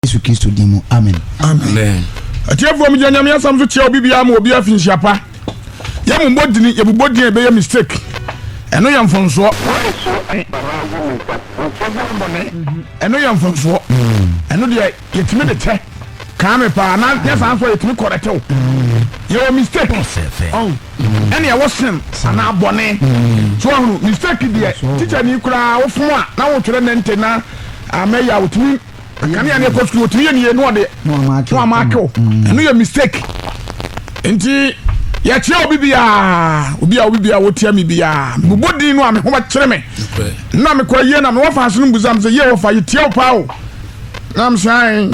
Yesu Kristo dimo. Amen. Amen. Atiefo mi janya me asam so chia obi bia ma obi afin hyiapa. Ya mo bodini ye bodini e be ya mistake. Eno ya mfonso. Eno ya mfonso. Eno de yetimi de te. Ka me pa na ya san so yetimi correct o. Your mistake. Oh. Ene ya wosin ana abone. So ahunu mistake de teacher ni kura wo fun a na wo twere nante na ameya wotimi kan ya ne ko school wotimi ye ne no de. No amako. Eno ya mistake. Enti ya chia obi bia wotia mi bia bobodi no ame ho ba kire me na me kwa ye na me wo fa so no buzam se ye wo fa ye tia pa o na me sai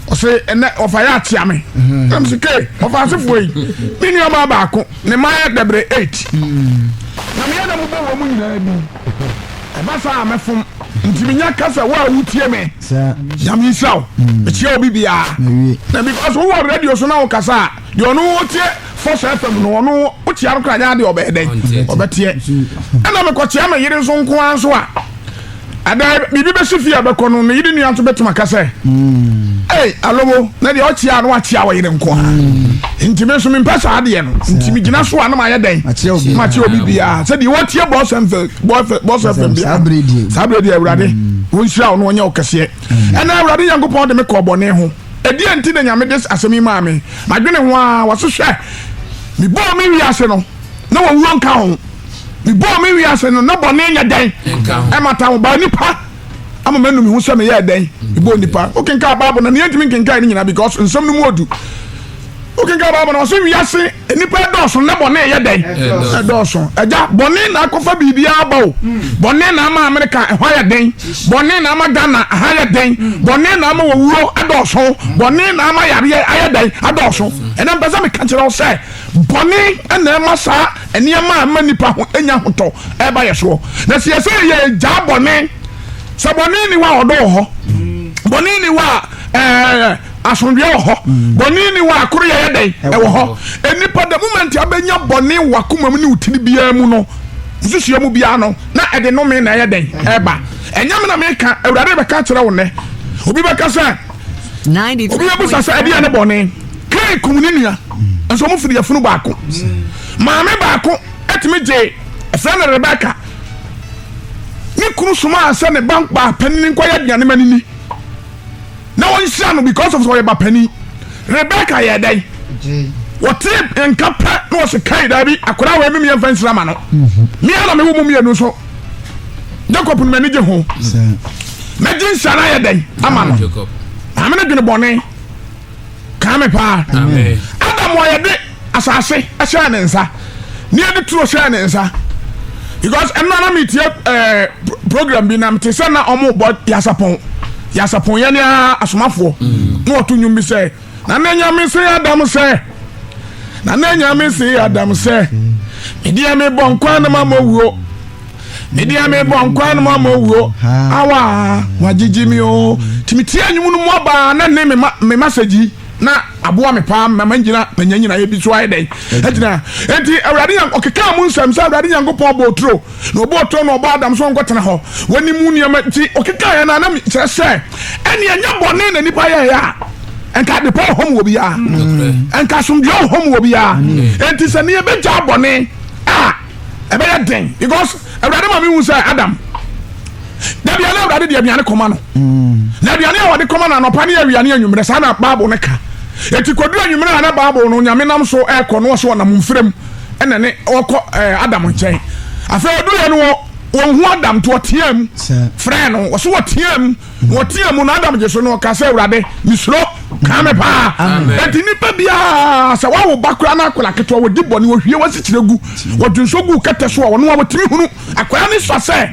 o se ene o fa ya tia me na me se ke o fa se foi mi ni o ma ba ko ne ma ya debre 8 na me ya na mo bo mo nyina ni e ba sa me fom ntimi nya kasa wa wutie me Sa ya mi saw e chia obi bia na because wo radio so na wo kasa yo no wotie Force FM no uti arukra nya de obeden obetie ana me kwatia me yire nso nko anso a ada bibi be sifia be kono me yire nuanto betuma kase alomo na de otia no atia wa yire nko ntime so me mpesa ade no ntime gina so a na ma ye den ma tie obi bia se de wotie boss FM sabredi awrade won hira no onya okase ana awrade yankopon de me ko bone ho edi enti na nyame des asemi ma me madwene ho a wasohwe mi bo mi wiase no na wo wuo nka ho mi bo mi wiase no na bone nya dan e mata wo ba nipa ama manu mi hu se me ye dan mi bo nipa o kenka babo na ne yentimi kenka ni nyina because nsam no mu odu o kenka babo na so wiase nipa doso na bone ye dan doso eja bone na akofa bibia aba o bone na ama America e ho ya dan bone na ama Ghana ha ya dan bone na ama wo wuo adoso bone na ama yare aya dan adoso ena mpeza me ka kire o say bone na ma sa eni ama ama nipa ho enya hoto e ba ye so na se ye ja bone so bone ni wa odo ho bone ni wa asonwe ho bone ni wa akoro ye den e wo ho enipa the moment abenya bone wa komam ni utini bia mu no nsusuya mu bia no na e de no me na ye den e ba enyam na me ka awurade be ka kire wo ne obi be ka say 90 obi be sa say dia ne bone kai komunia enso mo firi afunu baako maame baako etimi je efra na Rebecca ni kunu suma asa ne bank ba panin kwa ya diane manini na won hia no because of so ba pani Rebecca ya dai wote enkapa no se kai da bi akora wa memi yemfa nsira ma no mi ala me wo mumi enu so Jacob no manije ho me din sara ya dai ama no amene dwene bone kame pa amen adam wa ya de asase ahia ne nsa ni ade turo hia ne nsa because enana meet program bi na mtese na omo bo yasapon ya ne asomafo no otu nyum bi se na nanya me se adam se media me bon kwa na mamowuo awa wajiji mi o timiti anyum no mo aba na ne me message na aboa me pa manjina panyanyina ye bi so ayi den etina enti awrade yan okeka mu nsam sa awrade yan gopon botro na obotro na oba adam so nkotena ho wani mu niam ti okeka ya na mi kire se eni anya bone na nipa ya enka de pa hom wo bia enka sumdio hom wo bia enti se ne ye beja bone ebe ya den because awrade ma mi hu say adam na bia na awrade de abiane koma no na bia na awrade koma na no pa ne awiane anwumre sa na baabo ne ka eti kodu anwumre na baabo no nyame nam so no so na mumfrem ene ne okọ adam nchen afa odu ye no won hu adam to tiam frɛ no wo so tiam na adam je so no ka sa awrade misro kame pa eti nipa bia sa wa wo bakura na akola keto wo dibɔ ne wo hwie wasi kiregu wo dunso gu kete so wo no wo timi hunu akola ne so sɛ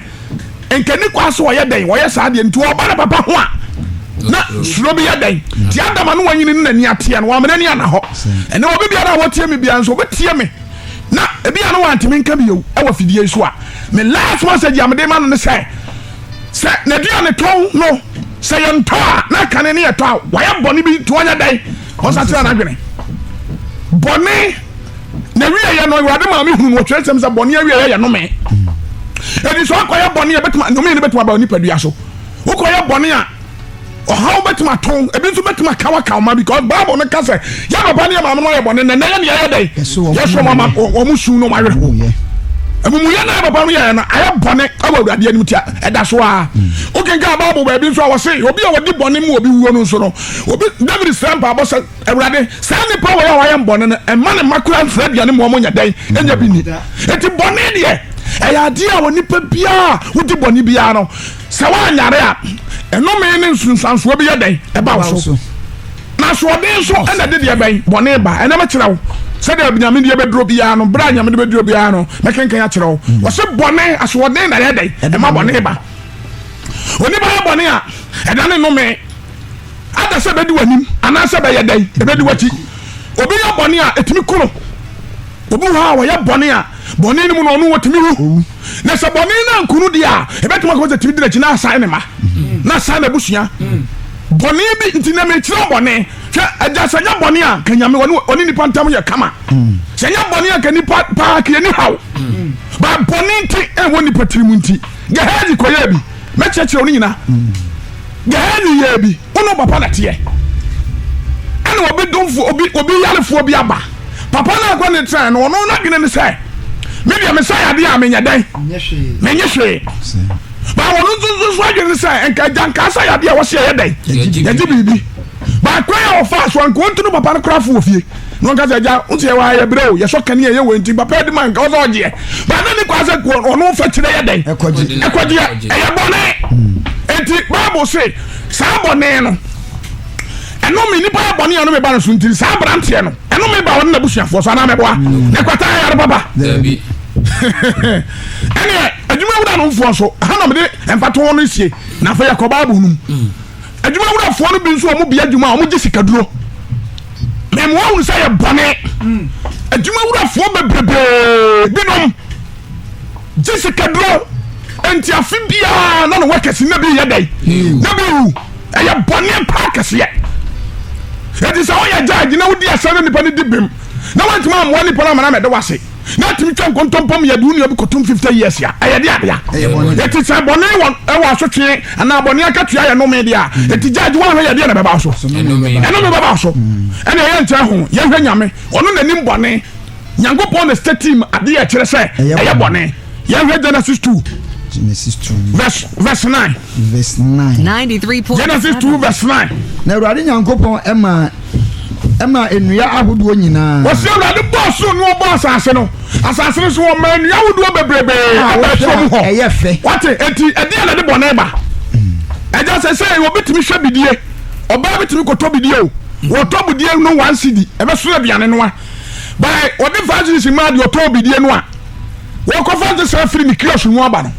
enkani kwa so wo ye den wo ye sa de nti wo ba na papa ho a na suro bi ya den ti adam no wanyini na ni atia no wa mena ni ana ho ene obi bia na wo tie me bia nso obetie me na ebia no wa ntimi nka bi yo e wa fidie so a me last message am de ma no say na dia ne ton no say ento na kane ne yeto wa ya boni bi to anya dai o sa tira na dwene boni na wi ya no wade ma me hunu wo twesem sa boni wi ya no me edi so akoya boni e betuma no me ne betuma ba oni padua so wo koya boni a how betima ton ebi nso betima kawa ma because Bible no ka say ya papa ne ma no ye bone na ya ne ya dey yes mama omusu no ma we amumu na papa no ye na aya bone awurade anim tia eda so a okenka Bible ba bi nso a wo say obi a wodi bone mu obi wuo no nso no obi David Stampa abo say awurade say ne power ya wa ya bone no e ma ne makura Fred ya ne mo nya den enya bi ni eti bone de eya dia woni pa bia wodi bone bia no se wa nyare a eno me ne nsunsanso bi ye den e ba so na so den so ena de de ben bone ba ena ma kirawo se de nyame de be dro bia no bra nyame de be dro bia no me kenkan ya kirawo wo se bone aso den na ye den e ma bone ba oni ba bone a eda ne no me ada se be di wanim ana se be ye den e be di wachi obi ya bone a etimi kuro obi ha wa ya bone a bone ni mu no no wotimi hu na se bone na nkunu dia e betuma ko timi dina china asan ne ma na asan na busua bone bi ntina me chira bone hwe aja sanya bone a kanyame oni ni pantam ye kama sanya bone a kani pa ke ni haw ba bone nti e woni patirimu nti gehazi koye bi me cheche oni nyina gehazi ye bi ono papa na tie ana obi domfo obi yarefo obi aba papa na kwa ne tran no ono na gene ne sai maybe I'm saying dia amenya dan menye hwe ba wono nso adwene sai enka janka sai dia wo se ye dan yaji bibi ba kwa ya ofa so anko ntunu papa no krafo ofie no nka ja unti ye wa ye breo ye so kane ye wenti papa de man ka o so je ba na ni kwa se ko ono fa kire ye dan ekoji ye bone enti Bible say sa bone no eno me ni pa bone ano me ba no so ntiri sa brante no eno me ba won na busuafo so na me boa ne kwata ya papa debi ene adwuma wura no mfo so ha na me de empato no sie na fa yakoba abu num adwuma wura fo no bi nso o mo bia adwuma o mo gisika duro me mo won say bone adwuma wura fo bebrebe binom gisika duro enti afi bia na no wakasi na bi ye dai na bi hu aya bone pa kase ye edi sa oya judge na wodi asane nipa ni dibem na wantuma amwa nipa na me de wase na timi twa nkontompom ya du ni obi kotum 50 years ya ayede abia eti sa bone won e wa sotwe ana bone akatua ya no me dia eti judge wa hwe ya dia na beba so eno me beba so ene ye ntia ho ye hwe nyame ono nanim bone nyankopon the state team ade ya kire se eye bone ye hwe Genesis 2 verse 9 93. Genesis 2 verse 9 na urade nyankopon ema enua ahodo nyina wo se urade boss no boss asase no so wo ma enua ahodo bebrebe abasom ho eye fe what enti ede na de bone ba eja se wo betimi hwe bidie oba betimi koto bidie o wo to bidie no 1 cedi ebe so aduane no a by wo de fazisi ma de to bidie no a wo ko fa de se free ni kios no aba no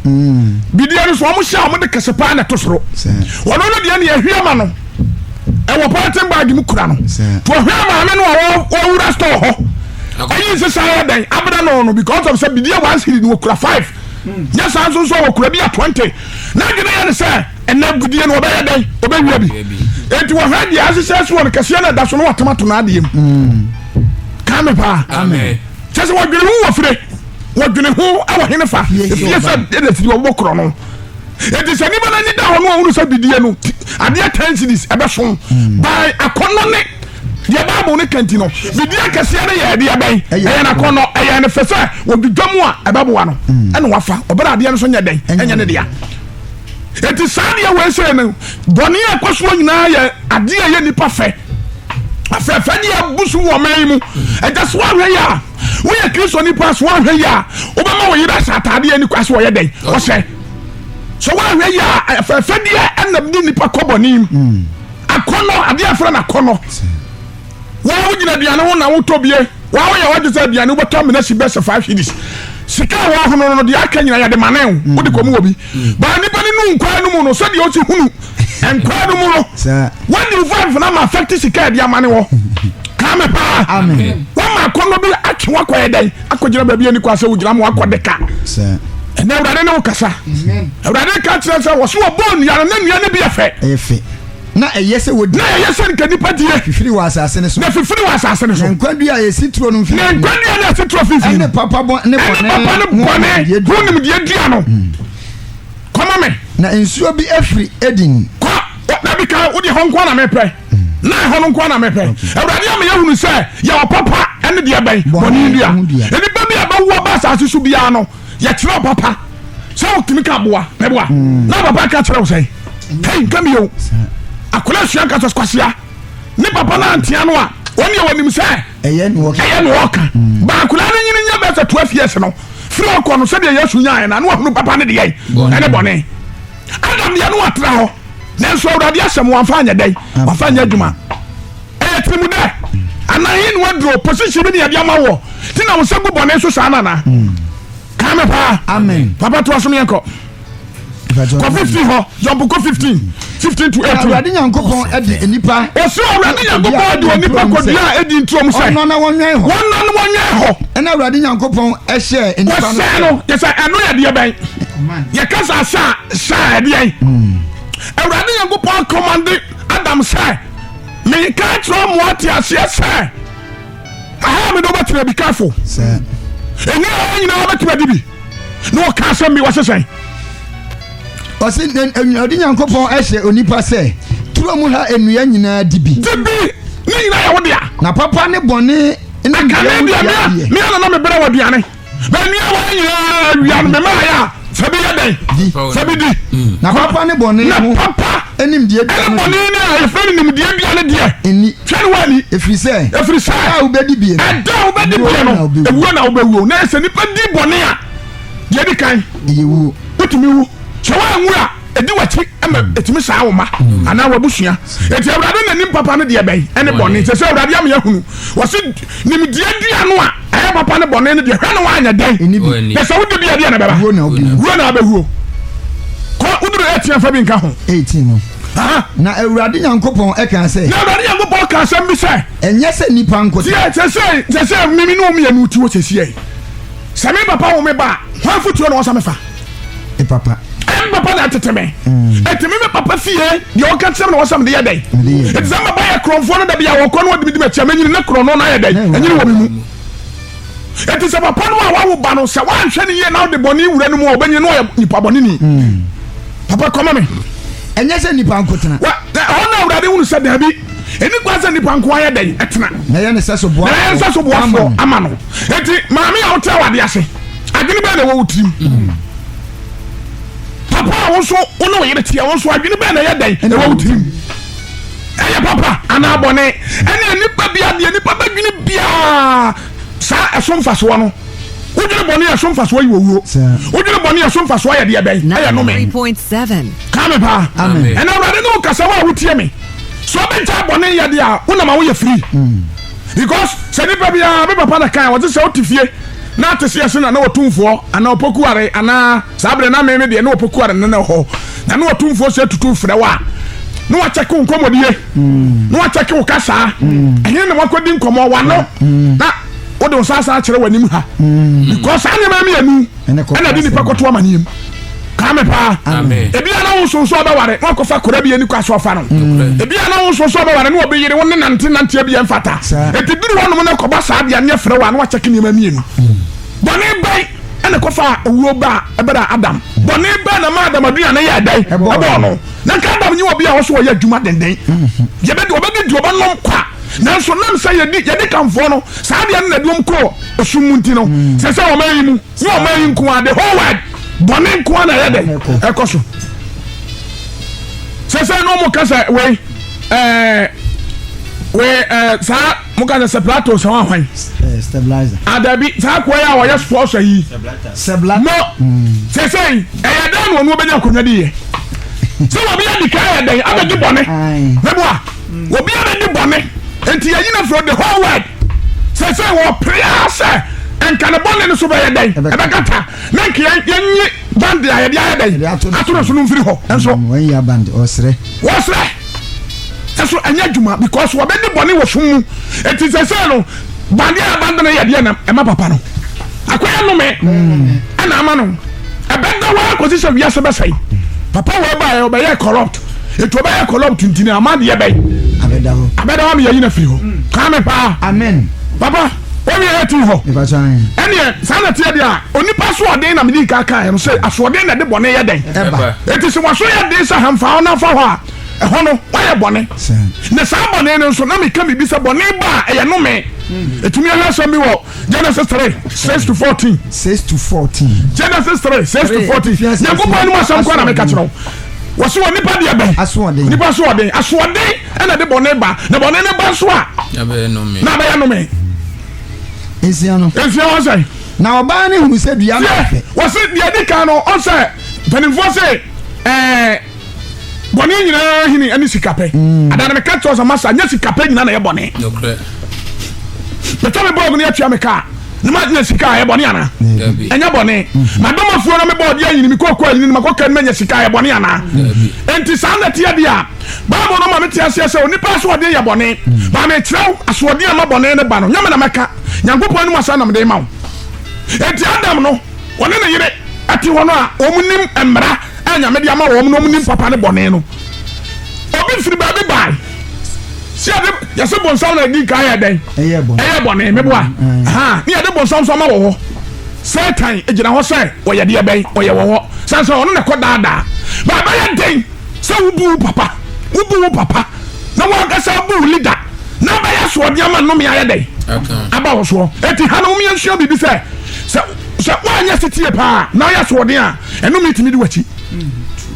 bidie no so mo hia mo de kesepa na to soro wo no de ne ahia no e wo party bag mu kura no to ahia ma me no wo wura store ho ayi se say dan abda no because of say bidie 1 cedi no kura 5 nya san so wo kura bi a 20 na gene ya ne say ena bidie no obeya dan obewia bi enti wo ha dia asese so no kase na da so no watamato na adiem kame pa amen chese wo gele hu wo fire wodwene ho awa hene fa efie sa de ti wo bokro no eti se ni bana ni da ho no unu sa bidie no ade 10 cities ebe so by akono ne de Bible ne kanti no bidie kase na ye de aban eye na kono eye ne fese wo dwodwamu a ebeboa no ene wafa obera ade no so nya den enya ne dia eti sa de we se no boni akoso nyina ye ade ye nipa fe afefa ni abusu wo man mu eja so ahwe ya wo ye Kristo ni pass wo ahwe ya obama wo yira satade ani kwase wo ye den wo se so wo ahwe ya afefa dia enam ni nipa koboni akono ade afra na kono wo gina diane ho na wo tobie wo ye wo gisa diane wo to me na si best 5 cities sika wo hono no dia aka nyina ya de manen wo de komu obi ba nipa ni nu nkwa no mu no so de o ti hunu enkwa no mu no when you find na ma affect sika dia mane wo kame pa amen wo ma kono bi atwe wo kwa den akogina ba bi ani kwa se wo gina mo akodeka ene urade ne wo kasa urade ka tira se wo so bon ya na nua ne bi efe na eyese wodi na eyese nke nipa die fifiri wa asase ne so na fifiri wa asase ne so nkwadu ya esitro no fifiri na nkwadu ya esitro fifiri ne papa bon ne bone hunim die dia no koma me na ensuo bi afri Eden na bi ka wo di ho nko na mepe na ho nko na mepe awurade am ya hunu say ya papa ene de ban boni ndia eni ba mi aba wo ba sa su bia no ya kire papa so kimi ka boa na boa na papa ka kire wo say hey come yo akola sua ka kwasia ni papa na antia no a woni e wonim say eye no woka ba akola no nyini nya ba sa 12 years no firi ọkọ no sẹ́dẹ̀ yẹ́sù yàn na wọ́n papa ne de yẹ́ ẹni bọ̀nẹ́ adam yẹn no atra hɔ nanso awurade asɛm wɔmfa anyɛ dɛn wɔmfa anyɛ adwuma ɛyɛ tirimu dɛ anayi ne waduro position bi ne yɛde ama wɔ ti na wo sɛ gu bɔne so saa nana kame paa amen papa to asom yɛnkɔ kɔ 15 hɔ jɔmpo kɔ 15 to 18 awurade nyankopɔn ɛde nipa ɔsɛ awurade nyankopɔn ɛde nipa kɔdua ɛdi ntuom sɛ ɔno na wɔnwɛn hɔ hɔ ɛna awurade nyankopɔn ɛhyɛ nipa no yɛsɛ ɛno yɛdeɛ bɛn yɛkasa sa ɛdeɛ awurade nyankopɔn commande adam sɛ meka kyerɛ mmoa te aseɛ sɛ aha mede wobɛtena bi kafo ɛnyɛ ɔwɔ nyinaa wobɛtena di bi na wɔka asɛm bi wɔsesɛn ɔsi awurade nyankopɔn ɛhyɛ onipa sɛ turo mu ha nnua nyinaa di bi ne nyinaa yɛ wo dea na papa ne bɔne akane deɛ mea na mebrɛ wɔ aduane bɛnua wɔ nyinaa awia no memɛayɛ a fa bi yɛ dɛn fa bi di na papa ne bɔne na papa nimdeɛ ɛne bɔne ne a yɛfrɛ no nimdeɛ dua ne deɛ ɛni hwɛ ne wani ɛfiri sɛ a wobɛdi bie ɛda wobɛdi bie no ɛwuo na wobɛwuo na ɛsɛ nipa di bɔne a deɛ di kan ɛyɛ wuo wotumi wu sɛ woanwu a ɛdi wakyi ɛma ɛtumi saa wo ma anaa wabusua ɛti awurade nanim papa no deɛ bɛn ɛne bɔne sɛ sɛ awurade ama yɛhunu wɔse nimdeɛ dua no a ɛyɛ papa no bɔne no deɛ hwɛ no woanyɛ dɛn sɛ wode biadeɛ na bɛba wuo na wabɛwuo kɔ wodoro 18 fa bi nka ho 18 no na awurade nyankopɔn ɛka sɛ na awurade nyankopɔn ka asɛm bi sɛ ɛnyɛ sɛ nipa nkote sɛ mimi ne ɔmyɛno ti wɔ sɛsiɛ sɛ me papa wo me ba a hwan fotuo na wɔsa mefa papa papa na tete me etimi me papa fie de o ka tsem na wasam de yedai exam ba ya kronfo no da bia wo kɔ no de me tia manyini na kron no na yedai anyini wo mu eti sɛ papa no a wawo ba no sɛ wanhwɛ ne ye na de bɔne wura no mu a obanyi no yɛ nipa bɔne ni papa kɔma me ɛnyɛ sɛ nipa nkotena wa ɔna awurade hunu sɛ dabi eni kwa sɛ nipa nko ayɛ dɛn ɛtena na yɛ ne sɛ so boa na yɛ sɛ so boa fo ama no eti maame a wote awade ase adwene bɛ na wo wutirim papa wonso wono yere tia wonso adwene bɛ na yɛ dɛn na wo wutirim ɛyɛ papa ana bɔne ɛne nipa bia de nipa badwene bia saa ɛsomfa so no wodwene bɔne ɛsomfa so yi wowuo wodwene bɔne ɛsomfa so yɛ de bɛn ɛyɛ no me 3.7 kame pa ɛna awurade ne wo kasa wa wotie me so ɔbɛgya bɔne yɛ de a wonam a woyɛ free because sɛ nipa bia me papa na kan wɔte sɛ wote fie na ate se yɛse na wɔtomfoɔ anaa ɔpɔkuare anaa saa berɛ na meme deɛ na ɔpɔkuare ne hɔ na ne wɔtomfoɔ sɛ tutu frɛ wo a na wakyɛke wo nkɔmmɔdie na wakyɛke wo kasaa ɛhe ne wakɔdi nkɔmmɔ wano na wode wo sasa akyerɛ w'anim ha because saa nneɛma mmienu ɛna de nipa kɔto amanneɛm kame paa ebia na wo nsonso ɔbɛware na wakɔfa kora bi ani kɔ so ɔfa no ebia na wo nsonso ɔbɛware na wɔbɛyere wo ne nante abia mfata ɛti duru hɔ nom na kɔba saa deɛ neɛ frɛ wo a na wakyɛke nneɛma mmienu bɔne bɛn ɛna kɔfa owuo ba ɛbɛda adam bɔne bɛn na ma adam aduane yɛ ɛdɛn ɛbɔɔ no na nka adam nye wɔ bi a wɔ so wɔyɛ adwuma denden wɔbɛdi di wɔbɛnom kwa nanso nam sɛ yɛde kamfoɔ no saa deɛ no na duom kɔɔ ɛsum mu nti no sɛ sɛ wɔma yi mu ne wɔma yi nko a the whole world bɔne nko a na yɛ dɛn ɛkɔ so sɛ sɛ no mo ka sɛ wei saa mo ka sɛ seplato sɛ wɔahwan stabilizer adabi saa koa yɛ a wɔyɛ sports yi mo sɛ sɛ ɛyɛ dɛn na ɔno wɔbɛnya akonnwa di yɛ sɛ wɔbi yɛ dika yɛ dɛn abɛdi bɔne mɛboa wɔbi yɛ bɛdi bɔne enti yɛyina fro the whole world sɛ sɛ wɔprea sɛ ɛnka ne bɔne no so bɛyɛ dɛn ɛbɛkata na nka yɛnye bande a yɛde ayɛ dɛn ato no so no mfiri hɔ ɛnso wɔserɛ ɛso ɛnyɛ adwuma because wɔbɛdi bɔne wɔ som mu enti sɛ sɛ no bande a bande no yɛdeɛ na ɛma papa no akɔyɛ nome ɛna ama no ɛbɛda waa kɔsi sɛ wiase bɛsɛe papa wɔɛbaɛ ɔbɛyɛ corrupt ɛti ɔbɛyɛ corrupt ntini ama deɛ bɛn abɛda hɔ meyɛyi no firi hɔ kame paa amen papa wɔne yɛ ti hɔ ɛneɛ saa na teɛ deɛ a onipa so ɔden na mede kakaɛ no sɛ asoɔden na de bɔne yɛ dɛn ɛti sɛ waso yɛ den sɛ hamfa wo na fa hɔ a ɛhɔ no wayɛ bɔne na saa bɔne no nso na meka bibi sɛ bɔne ba ɛyɛ no me ɛtumi ɛhɛ asɛm bi wɔ Genesis 3:6-14 Genesis 3:6-14 Nyankopɔn no mu asɛm kɔ na meka kyerɛ wo wɔso wɔ nipa deɛ bɛn nipa asoɔden ɛna de bɔne ba na bɔne ne ba so a na bɛyɛ no me nsia wɔ sɛ na ɔbaa ne hunu sɛ dua no fɛ wɔse deɛ di kan no ɔsɛ mpanimfoɔ sɛ bɔne nyinaa hini ɛne sikapɛ adane meka kyerɛ sɛ masa nyɛ sikapɛ nyina na yɛ bɔne bɛtɔ me bɔɔgo no yɛtua me kaa ne ma nyɛ sika a yɛ bɔne anaa ɛnyɛ bɔne madɔmafuo no mebɔɔ deɛ anyini mekɔkɔ anyini no makɔka no manya sika a yɛ bɔne anaa enti saa na teɛ deɛ a bible no ma mete aseɛ sɛ onipa asoɔden yɛ bɔne ma mekyerɛ wo asoɔden a ma bɔne ne ba no nyame na mɛka Nyankopɔn no mu asa na mede ma wo enti Adam no ɔne ne yere ate hɔ no a ɔmu nim mmara a nyame de ama wɔm no ɔmu nim papa ne bɔne no obi firi baabi bae si ade yɛsɛ bɔnsam na adi ka yɛ dɛn ɛyɛ bɔne meboa ne yɛde bɔnsam so ama wɔ hɔ Satan gyina hɔ sɛ ɔyɛ deɛ bɛn ɔyɛ wɔ hɔ sane sɛ ɔno ne kɔ daadaa ba bɛyɛ den sɛ wobu wo papa na woankasa bu wo leader na bɛyɛ soɔde ama nnome ayɛ dɛn aba wo soɔ ɛti ha no womiɛ nsua biribi sɛ woanyɛ setie paa na woyɛ soɔden a ɛnome tumi de wakyi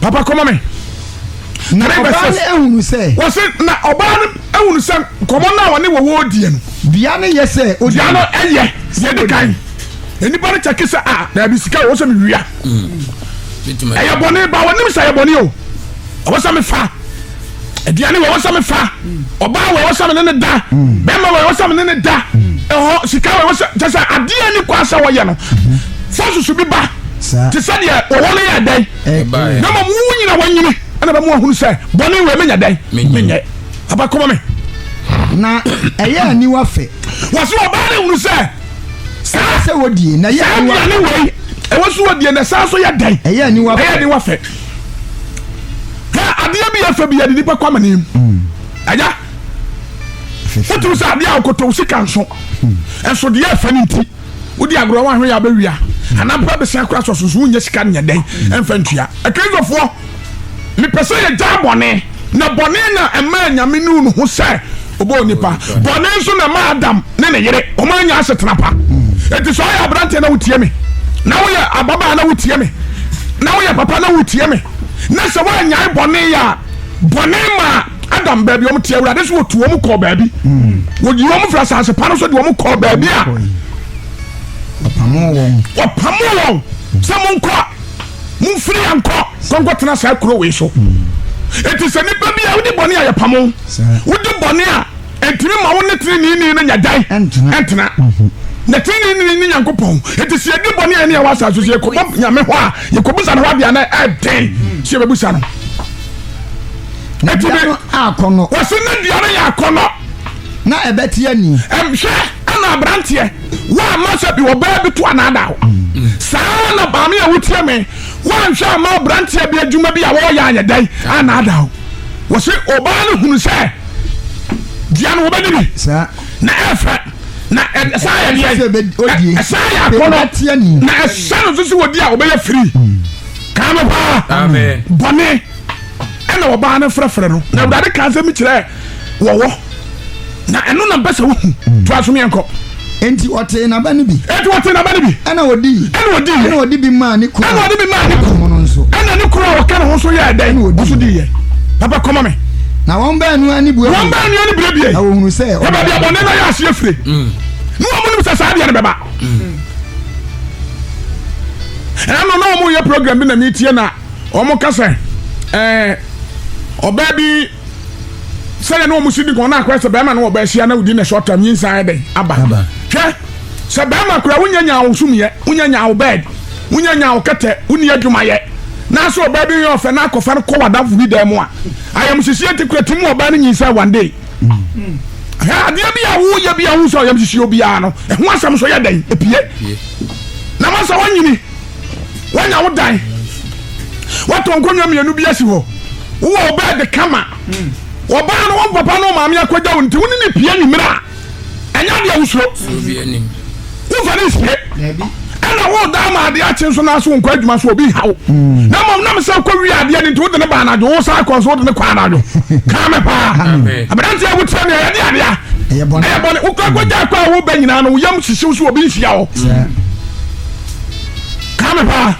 papa kɔma me na ɔbaa ne ehunu sɛ wɔse na ɔbaa no ehunu sɛ nkɔmɔ no a wɔne wɔwɔ die no dua no yɛ sɛ dua no ɛyɛ yɛde kan enipa no kyɛke sɛ daabi sika wɔ sɛ mewia ɛyɛ bɔne ba wɔnim sɛ ɛyɛ bɔne o ɔwɔ sɛ mefa aduane wɔ sɛ mefa ɔbaa wɔ sɛ me ne da bɛrima wɔ sɛ me ne da ɛhɔ sika wɔ sɛ kyɛ sɛ adeɛ ni kɔ asɛ wɔyɛ no fa susu bi ba te sɛ deɛ wɔwɔ no yɛ dɛn na ma mu nyina wɔnyini ɛna bɛ mu ahunu sɛ bɔne wɔ menya dɛn menyɛ aba kɔma me na ɛyɛ aniwa fɛ wɔso ɔbaa ne hunu sɛ saa sɛ wɔdie na yɛ aniwa wei ɛwɔ so wɔdie na saa so yɛ dɛn ɛyɛ aniwa fɛ adeɛ bi yɛ fɛ bi yɛ de nipa kɔ amanim ɛgya wotum sɛ adeɛ a wokɔtɔ wo sika nso ɛnso deɛ ɛfɛ no nti wode agorɔ wo ahwɛ yɛ abɛwia anampa bɛsia kora sɔ so so wonyɛ sika no nyɛ dɛn ɛmfa ntua akristofoɔ mepɛ sɛ yɛgya bɔne na bɔne na ɛma nyame no no ho sɛ ɔbɔ nipa bɔne nso na ma Adam ne ne yere ɔma anya asetena pa ɛti sɛ ɔyɛ aberante na wotie me na woyɛ ababaa na wotie me na woyɛ papa na wotie me na sɛ woanyae bɔne yɛ a bɔne ma Adam baabi ɔm tie awurade so wɔtu wɔm kɔɔ baabi wɔyi wɔm fra asase pa no so de wɔm kɔɔ baabi a wɔpamo wɔn sɛ monkɔ momfiri yɛ nkɔ tena saa kuro wei so ɛti sɛ nipa bi a wode bɔne a yɛpamo wode bɔne a ɛntimi ma wo ne tenenini no nyagyae ɛntena na tenenini ne Nyankopɔn ɛti sɛ yɛde bɔne a ɛne ɛwɔ asase so yɛkɔbɔ nyame hɔ a yɛkɔbusa no hɔ adeɛ na ɛden sɛ yɛbɛbusa no ɛti bi akɔnɔ wɔse ne dua no yɛ akɔnɔ na ɛbɛte ani hwɛ ana aberanteɛ woama sɛ bi wɔbɛɛ bi to anaada wo saa na baame a wotie me woanhwɛ ama aberanteɛ bi adwuma bi a wɔyɛ anyɛ dɛn anaada wo wɔse ɔbaa no hunu sɛ dua no wɔbɛdi bi na ɛfɛ na ɛsa yɛ deɛ ɛsa yɛ akɔnɔ na ɛsa no so sɛ wɔdi a wɔbɛyɛ firi kaa me paa bɔne ɛna ɔbaa no frɛfrɛ no na awurade kaa sɛ mekyerɛ wɔwɔ na ɛno na mpɛ sɛ wohu to asom yɛnkɔ enti ɔte naba no bi ɛna ɔdi bi maa ne kuro ɛna ne kuro a wɔka ne ho so yɛ dɛn ɔso diyɛ papa kɔma me na wɔn baanu ani bue bie na wɔhunu sɛ ɔba bi abɔne no yɛ aseɛ fire ne wɔn mu nim sɛ saa deɛ no bɛba ɛno na wɔn yɛ program bi na metie na wɔn ka sɛ ɔbaa bi sɛdeɛ ne wɔn si di nkɔn na akɔyɛ sɛ bɛrima no wɔ bɛɛhyia na wodi ne short term yinsa ayɛ dɛn aba hwɛ sɛ bɛrima kora wonya nya wo sumyɛ wonya nya wo bed wonya nya wo kɛtɛ woni adwumayɛ na so ɔbaa bi yɛ ɔfɛ na akɔfa no kɔ wadamfo bi dan mu a ayamhyehyɛ te kora timu ɔbaa no nyinsa one day adeɛ bi a woyɛ bi a wo sɛ ɔyamhyehyɛ obiara no ɛho asɛm so yɛ dɛn epie na ma sɛ wanyini wanya wo dan watɔ nkonnwa mmienu bi asi hɔ wowɔ ɔbaa de kama ɔbaa no wɔn papa no maame akɔgya wo nti wo ne pie nwummerɛ a ɛnyɛ deɛ wosuro wofa ne sie ɛna na wo da ma ade ache so na so nkwa adwuma so obi hawo na mom na me se kwa wi ade ni to de ne ba na jo wo sa kon so de ne kwa na jo ka me pa abranti a wutra ne ya de ade a eye bone wo kwa gwaja kwa wo ba nyina no yam hihyew so obi nhia wo ka me pa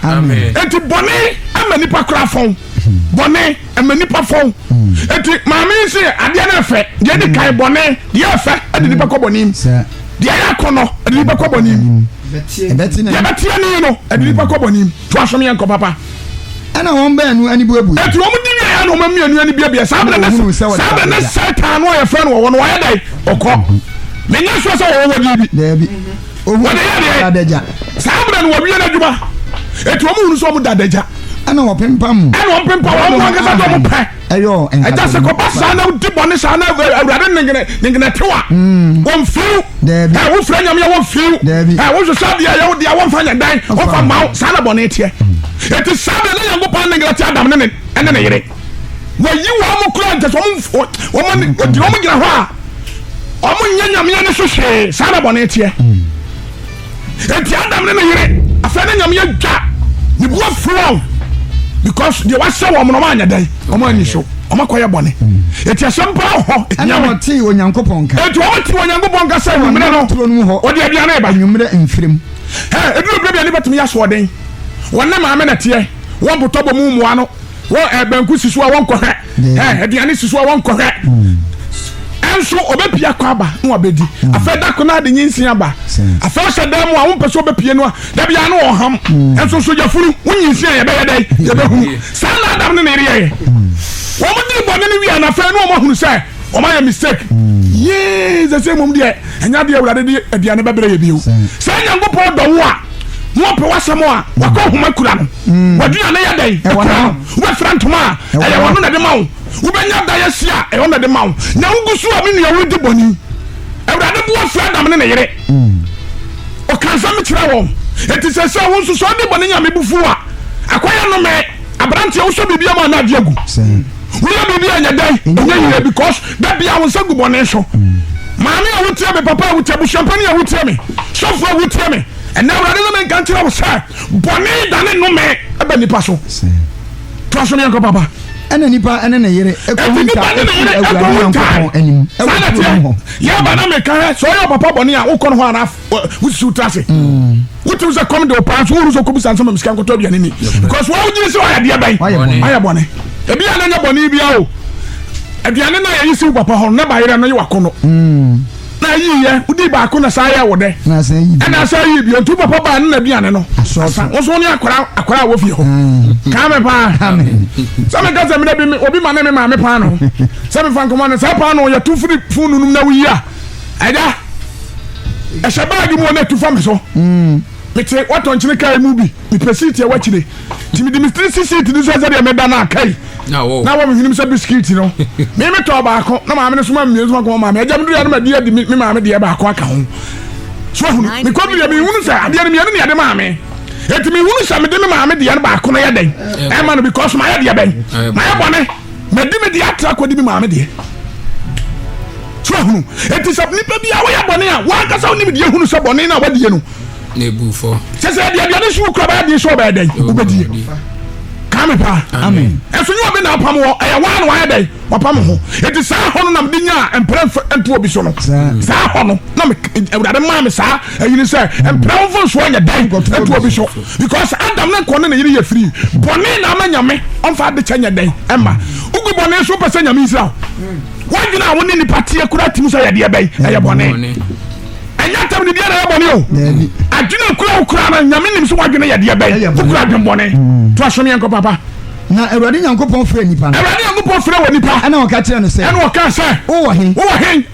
enti bone ama nipa kra fon bone ama nipa fon enti maame se ade na fe de de kai bone de afa ade nipa ko bonim de ya kono ade nipa ko bonim ebeti na ni no ade nipa ko bonim to asom yanko papa ana won ba anu ani buabu enti won di ya no ma mianu ani bia sabre na satan no ya fa no wo no ya dai okọ menya so so wo wodi bi wode ya dadeja sabre no wo wi na djuma enti wo mu so mo dadeja ana wo pempam wo ngasa do mo pe ayo enka se ko basa na di bone sa na awurade ningene tewa won fiu wo fra nyam ya won fiu wo so sa dia ya wo dia won fa nya dan wo fa maw sa na bone tie eti sabe na yango pa ningene tie adam ne ene ne yire wo yi wo mo kura nte so wo mo gina ho a o mo nya nyam ya ne so hwe sa na bone tie eti adam ne yire afa na nyam ya dwa ni bo fro because they was so woman anya dai o ma ni so o ma koye bone eti asempa ho ana woti onyankopon ka eti woti onyankopon ka sai nwumre no o de bia na e ba nwumre mfirim eduru bia ni betumi ya so den wonna ma me na tie won botobo mu muwa no wo banku sisu a won kohwe ediane sisu a won kohwe enso obepia kwa ba no obedi afeda ko na de nyinsin aba afa sheda mu a won pese obepie no da bia no oham enso so jafuru wonyinsin ya be yedai ye be hu sana adam ne riye wo mo di bone ne wi ana fa no mo hunu sai o ma ya mistake yes the same mum de anya de awurade de aduane be bere ye biu sai nyankopon do wo a mo pe wasamo a wakọ homa kura no wadua na yadai wo frantoma aya wono na de mawo wo benya da yesia e wono de mawo na ngusu a me ne yawo de boni awurade bo afra dam ne ne yere o kansa me kira wo eti sese wo nso so de boni nya me bufu a akwaya no me abrante wo so bibia ma na adiagu wo ya bibia anya dai nya yire because that bia wo sagu boni so maami a wo tie me papa wo tie bu champagne a wo tie me sofo a wo tie me and now rather than country was sir boni dane no me aba nipa so to so me yanko papa ana nipa ana na yere ekonta anim ya ba na me kan so your papa boni a wo kono ho ana wo su trase wo tu se come do pan so wo so ko bisan so me skan ko to bia ni because wo giri se wa dia ban aya boni e bia na nya boni bia o aduane na ya yisi papa ho na ba yere no ye wakono na yiye udi ba ko na saya wo de na say yi na say yi bi ontu papa ba na biane no wo so ni akora wo fi ho ka me pa so me gaza me da bi obi ma na me ma me pa no so me fan ko ma na sa pa no ya tu furi funu num na wi ya ada e sha ba gi mo na tu fa me so mete wato nchine kai mu bi mi pesiti e wachire timi di mistri sisi di so za de me da na kai na wo me hinim sa biscuit no me to ba ko na ma me so ma me so ko ma me agam du ya na ma di me ma me de ba ko aka ho so hu me ko bi me hunu sa ade ne me ne ade ma me eti me hunu sa me de me ma me de ya ba ko na ya den e ma no because ma ya de ben ma ya bone me di me de atra ko di me ma me de so hu eti sa ni pa bi a wo ya bone a wa ka sa ni me de hunu sa bone na wa de no nebufo sese dia ne su kura ba dia so ba den ubedi kame pa amen eso nyu obi na apam wo aya wa na wa den wapam ho eti sa ho no nam dinya empre entu obi so no sa ho no na me awurade ma me sa ayini se empre wo so anya den entu obi so because adam na ko ne yiri ye free bone na amanya me onfa de chanya den emma ugu bone so pese nya me israel wadina wo ni patie kura timu so ya de bai aya bone anya tam ni dia na yabone o adwena kura na nyame nim so wadwena ya dia bai kura dwembone to asome yanko papa na awurade nyankopon frɛ nipa awurade nyankopon frɛ wɔ nipa ana wɔka kyerɛ no sɛ ɛna wɔka sɛ wo wɔ hen